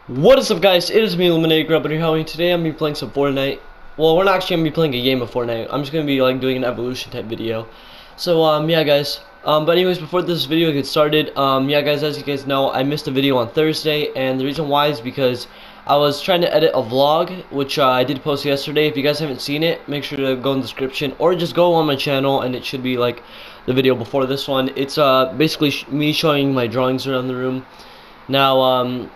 What is up, guys? It is me, IlluminegraBuddy, Howie. Today I'm gonna be playing some Fortnite. Well, we're not actually gonna be playing a game of Fortnite. I'm just gonna be like doing an evolution type video. So yeah, guys. But anyways, before this video gets started, yeah, guys, as you guys know, I missed a video on Thursday, and the reason why is because I was trying to edit a vlog, which I did post yesterday. If you guys haven't seen it, make sure to go in the description or just go on my channel, and it should be like the video before this one. It's basically me showing my drawings around the room. Now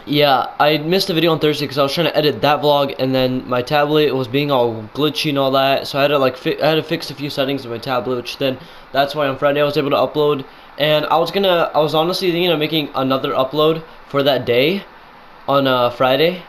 yeah, I missed a video on Thursday because I was trying to edit that vlog, and then my tablet was being all glitchy and all that, so I had to like fix a few settings in my tablet, which then that's why on Friday I was able to upload. And I was honestly thinking of making another upload for that day on Friday,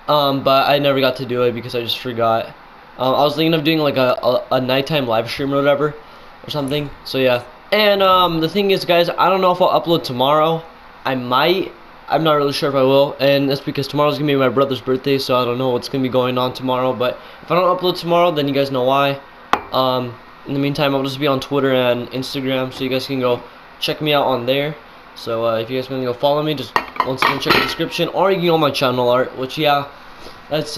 but I never got to do it because I just forgot. I was thinking of doing like a nighttime live stream or whatever or something. So yeah, and the thing is, guys, I don't know if I'll upload tomorrow. I might. I'm not really sure if I will, and that's because tomorrow's gonna be my brother's birthday, so I don't know what's gonna be going on tomorrow. But if I don't upload tomorrow, then you guys know why. In the meantime, I'll just be on Twitter and Instagram, so you guys can go check me out on there. So if you guys want to go follow me, just once again check the description, or you can go on my channel art, which yeah, that's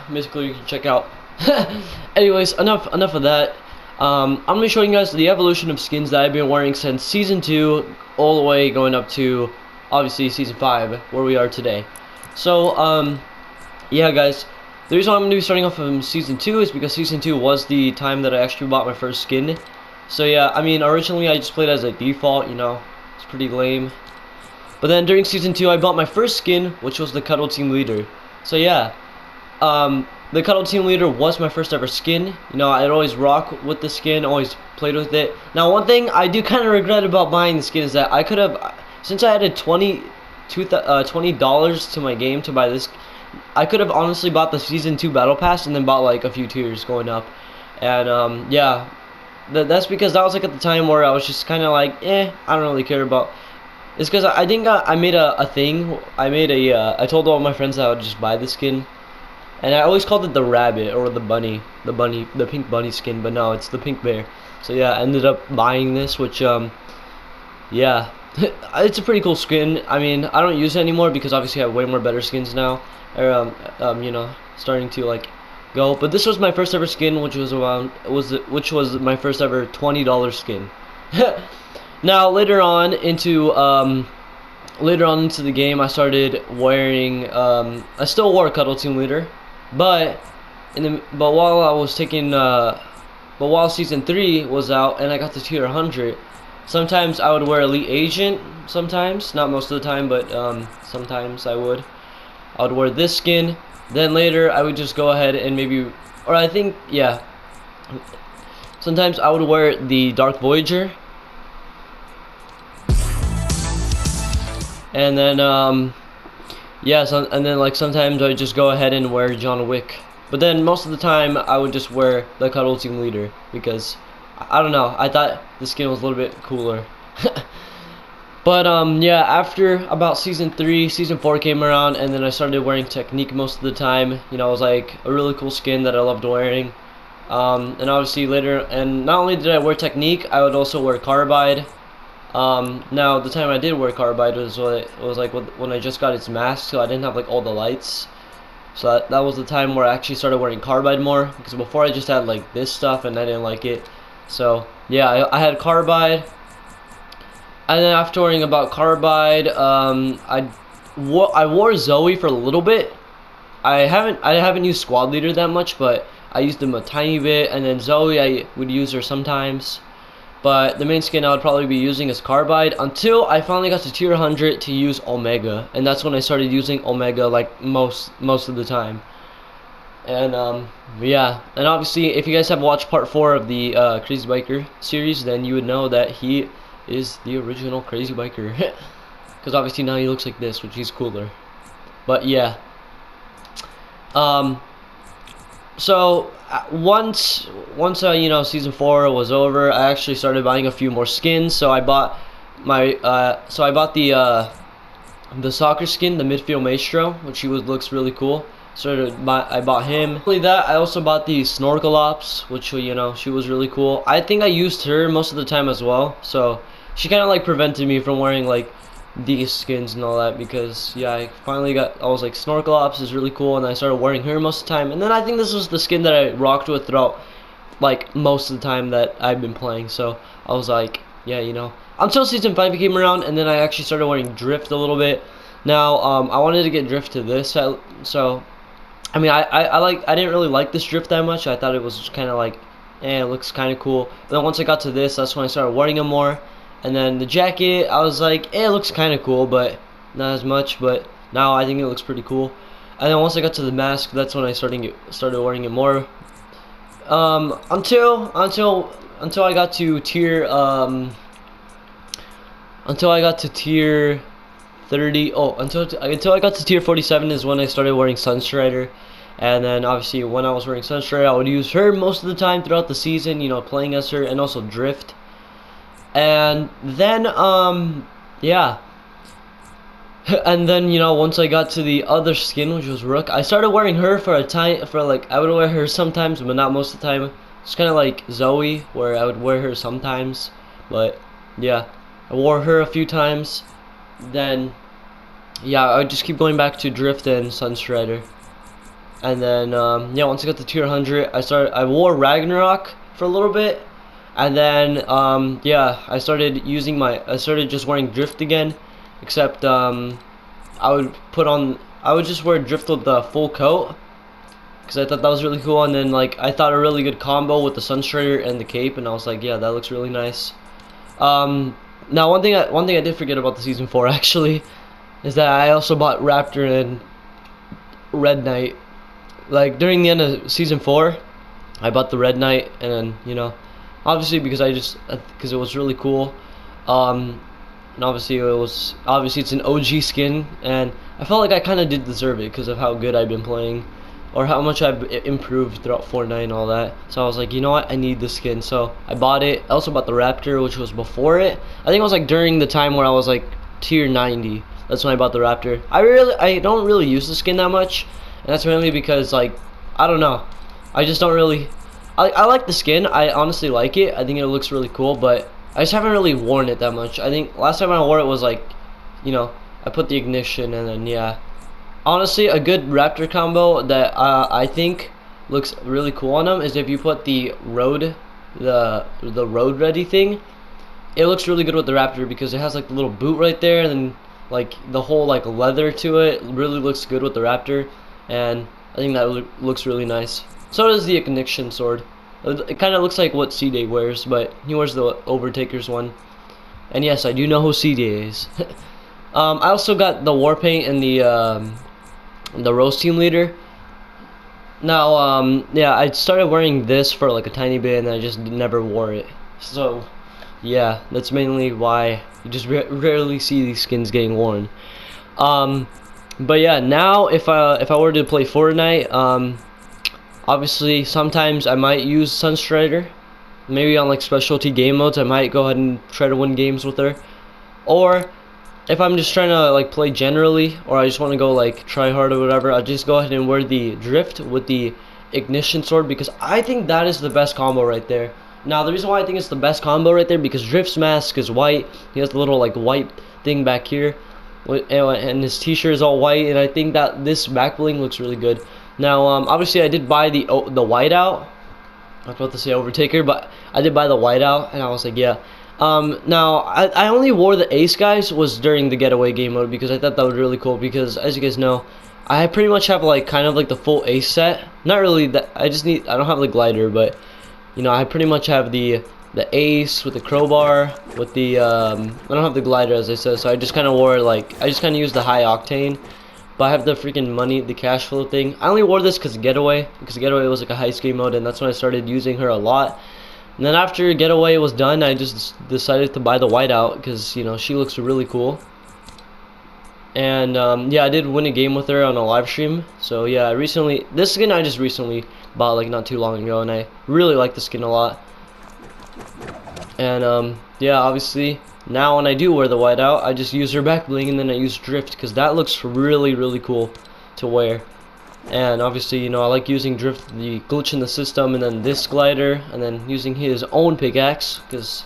basically you can check out. Anyways, enough of that. I'm gonna be showing you guys the evolution of skins that I've been wearing since season 2 all the way going up to obviously season 5 where we are today. So yeah, guys, the reason why I'm going to be starting off from season 2 is because season 2 was the time that I actually bought my first skin. So yeah, I mean, originally I just played as a default, you know, it's pretty lame. But then during season 2 I bought my first skin, which was the Cuddle Team Leader. So yeah, the Cuddle Team Leader was my first ever skin. You know, I'd always rock with the skin, always played with it. Now, one thing I do kind of regret about buying the skin is that I could have, since I added $20 to my game to buy this, I could have honestly bought the season 2 battle pass and then bought like a few tiers going up. And yeah, that's because that was like at the time where I was just kind of like, I don't really care about. It's because I think I made a thing. I told all my friends that I would just buy the skin, and I always called it the rabbit or the bunny, the pink bunny skin, but no, it's the pink bear. So yeah, I ended up buying this, which yeah. It's a pretty cool skin. I mean, I don't use it anymore because obviously I have way more better skins now. Or, you know, starting to like go. But this was my first ever skin, which was my first ever $20 skin. Now later on into the game, I started wearing. I still wore Cuddle Team Leader, but while I was taking while season 3 was out and I got to tier 100. Sometimes I would wear Elite Agent, sometimes, not most of the time, but sometimes I would wear this skin. Then later I would just go ahead and maybe, or I think, yeah, sometimes I would wear the Dark Voyager. And then, yeah, and then like sometimes I would just go ahead and wear John Wick. But then most of the time I would just wear the Cuddle Team Leader because I don't know, I thought the skin was a little bit cooler. But yeah, after about season 3, season 4 came around, and then I started wearing Technique most of the time. You know, it was like a really cool skin that I loved wearing. And obviously later, and not only did I wear Technique, I would also wear Carbide. Now the time I did wear Carbide was like when I just got its mask, so I didn't have like all the lights. So that was the time where I actually started wearing Carbide more, because before I just had like this stuff and I didn't like it. So yeah, I had Carbide, and then after worrying about Carbide, I wore Zoe for a little bit. I haven't used Squad Leader that much, but I used them a tiny bit, and then Zoe I would use her sometimes. But the main skin I would probably be using is Carbide until I finally got to tier 100 to use Omega, and that's when I started using Omega like most of the time. And yeah, and obviously if you guys have watched part 4 of the Crazy Biker series, then you would know that he is the original Crazy Biker. Because obviously now he looks like this, which is cooler. But yeah, so once you know, season 4 was over, I actually started buying a few more skins. So I bought my the soccer skin, the midfield maestro, which looks really cool. So I bought him. Not only that, I also bought the Snorkel Ops, which, you know, she was really cool. I think I used her most of the time as well, so she kind of like prevented me from wearing like these skins and all that, because yeah, I was like, Snorkel Ops is really cool, and I started wearing her most of the time. And then I think this was the skin that I rocked with throughout like most of the time that I've been playing. So I was like, yeah, you know, until season 5 came around, and then I actually started wearing Drift a little bit. Now I wanted to get Drift to this, so I mean, I didn't really like this Drift that much. I thought it was kind of like, it looks kind of cool. But then once I got to this, that's when I started wearing it more. And then the jacket, I was like, it looks kind of cool, but not as much. But now I think it looks pretty cool. And then once I got to the mask, that's when I started wearing it more. Until I got to tier 30. Oh, until I got to tier 47 is when I started wearing Sunstrider. And then obviously when I was wearing Sunstrider, I would use her most of the time throughout the season, you know, playing as her, and also Drift. And then yeah. And then, you know, once I got to the other skin, which was Rook, I started wearing her for a time, I would wear her sometimes, but not most of the time. It's kind of like Zoe, where I would wear her sometimes, but yeah, I wore her a few times. Then yeah, I would just keep going back to Drift and Sunstrider. And then yeah, once I got to tier 100, I wore Ragnarok for a little bit. And then yeah, I started just wearing Drift again, except I would just wear Drift with the full coat, because I thought that was really cool. And then like, I thought a really good combo with the Sunstrider and the cape, and I was like, yeah, that looks really nice. Now one thing I did forget about the season 4 actually is that I also bought Raptor and Red Knight. Like during the end of season 4, I bought the Red Knight, and then, you know, obviously because it was really cool. And obviously it's an OG skin, and I felt like I kind of did deserve it because of how good I've been playing, or how much I've improved throughout Fortnite and all that. So I was like, you know what, I need this skin, so I bought it. I also bought the Raptor, which was before it. I think it was like during the time where I was like tier 90. That's when I bought the Raptor. I don't really use the skin that much, and that's mainly because, like, I don't know, I just don't really, I like the skin. I honestly like it. I think it looks really cool, but I just haven't really worn it that much. I think last time I wore it was like, you know, I put the ignition, and then yeah. Honestly, a good Raptor combo that I think looks really cool on them is if you put the road ready thing. It looks really good with the Raptor because it has like the little boot right there, and then like the whole like leather to it really looks good with the Raptor, and I think that looks really nice. So does the ignition sword. It kind of looks like what C-Day wears, but he wears the Overtaker's one. And yes, I do know who C-Day is. I also got the war paint and the Rose Team Leader. Now yeah, I started wearing this for like a tiny bit, and I just never wore it. So yeah, that's mainly why you just rarely see these skins getting worn. But yeah, now if I were to play Fortnite, obviously sometimes I might use Sunstrider. Maybe on like specialty game modes, I might go ahead and try to win games with her. Or if I'm just trying to like play generally, or I just want to go like try hard or whatever, I'll just go ahead and wear the Drift with the ignition sword, because I think that is the best combo right there. Now the reason why I think it's the best combo right there, because Drift's mask is white. He has the little like white thing back here, and his t-shirt is all white, and I think that this back bling looks really good. Now obviously I did buy the whiteout. I was about to say Overtaker, but I did buy the whiteout, and I was like, yeah. Now I only wore the Ace guys was during the getaway game mode, because I thought that was really cool, because as you guys know, I pretty much have like kind of like the full Ace set. Not really that, I don't have the glider, but you know, I pretty much have the Ace with the crowbar, with the I don't have the glider, as I said, so I just kind of wore like, I just kind of used the high octane. But I have the freaking money, the cash flow thing. I only wore this because Getaway was like a heist game mode, and that's when I started using her a lot. And then after Getaway was done, I just decided to buy the whiteout, because, you know, she looks really cool. And yeah, I did win a game with her on a live stream. So yeah, this skin I just recently bought like not too long ago, and I really like the skin a lot. And yeah, obviously now when I do wear the whiteout, I just use her back bling, and then I use Drift, because that looks really, really cool to wear. And obviously, you know, I like using Drift, the glitch in the system, and then this glider, and then using his own pickaxe, because,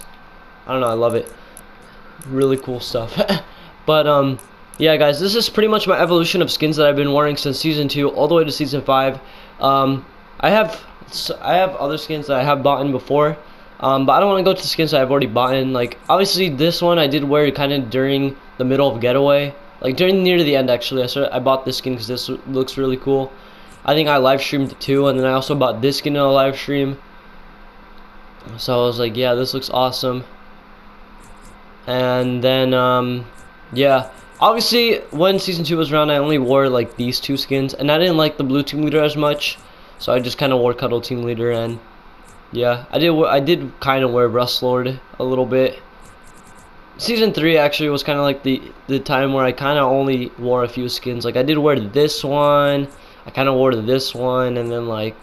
I don't know, I love it. Really cool stuff. But yeah, guys, this is pretty much my evolution of skins that I've been wearing since season 2 all the way to season 5. I have other skins that I have bought in before, but I don't want to go to the skins that I've already bought in. Like, obviously this one I did wear kind of during the middle of Getaway, like near to the end actually. I bought this skin because this looks really cool. I think I live streamed it too, and then I also bought this skin in a live stream. So I was like, yeah, this looks awesome. And then yeah, obviously when season 2 was around, I only wore like these 2 skins, and I didn't like the blue team leader as much, so I just kind of wore Cuddle team leader. And yeah, I did kind of wear Rust Lord a little bit. Season 3 actually was kind of like the time where I kind of only wore a few skins. Like, I did wear this one, I kind of wore this one, and then like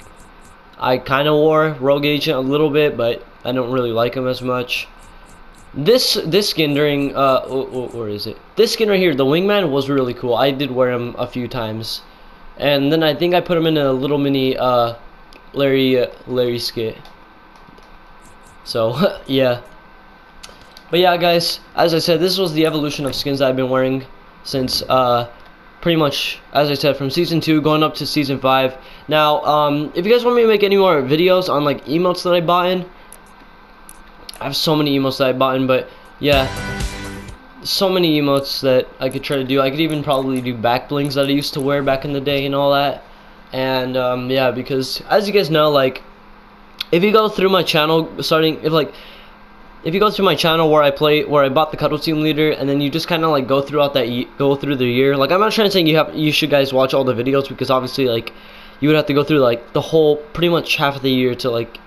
I kind of wore Rogue Agent a little bit, but I don't really like him as much. This skin during where is it? This skin right here, the Wingman, was really cool. I did wear him a few times, and then I think I put him in a little mini Larry skit. So yeah. But yeah, guys, as I said, this was the evolution of skins that I've been wearing since pretty much, as I said, from season 2 going up to season 5. Now, if you guys want me to make any more videos on like emotes that I bought in, I have so many emotes that I bought in, but yeah, so many emotes that I could try to do. I could even probably do back blings that I used to wear back in the day and all that. And yeah, because as you guys know, like, if you go through my channel, if you go through my channel where I bought the Cuddle team leader, and then you just kind of like go through the year. Like, I'm not trying to say you should guys watch all the videos, because obviously like you would have to go through like the whole pretty much half of the year to like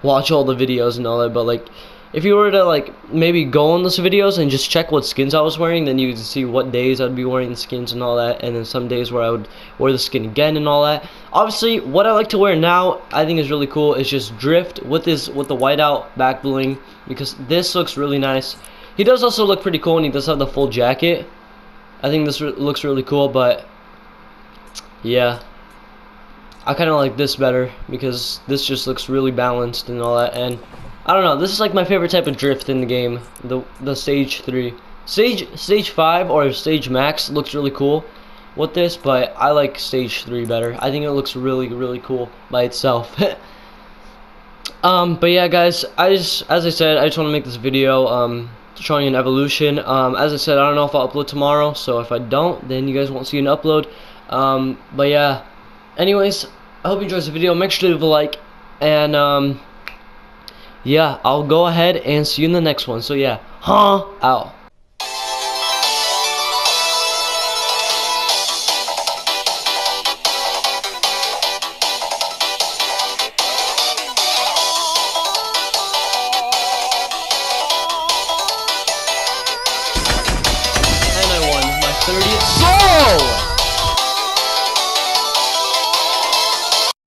watch all the videos and all that. But like, if you were to like maybe go on those videos and just check what skins I was wearing, then you would see what days I'd be wearing the skins and all that, and then some days where I would wear the skin again and all that. Obviously, what I like to wear now, I think is really cool, is just Drift with the whiteout back bling, because this looks really nice. He does also look pretty cool, and he does have the full jacket. I think this looks really cool, but yeah, I kind of like this better because this just looks really balanced and all that. And I don't know, this is like my favorite type of drift in the game, the stage 3. Stage 5 or stage max looks really cool with this, but I like stage 3 better. I think it looks really cool by itself. But yeah, guys, as I said, I just want to make this video showing an evolution. As I said, I don't know if I'll upload tomorrow, so if I don't, then you guys won't see an upload. But yeah, anyways, I hope you enjoyed the video. Make sure to leave a like, and yeah, I'll go ahead and see you in the next one. So yeah, out. And I won my 30th soul!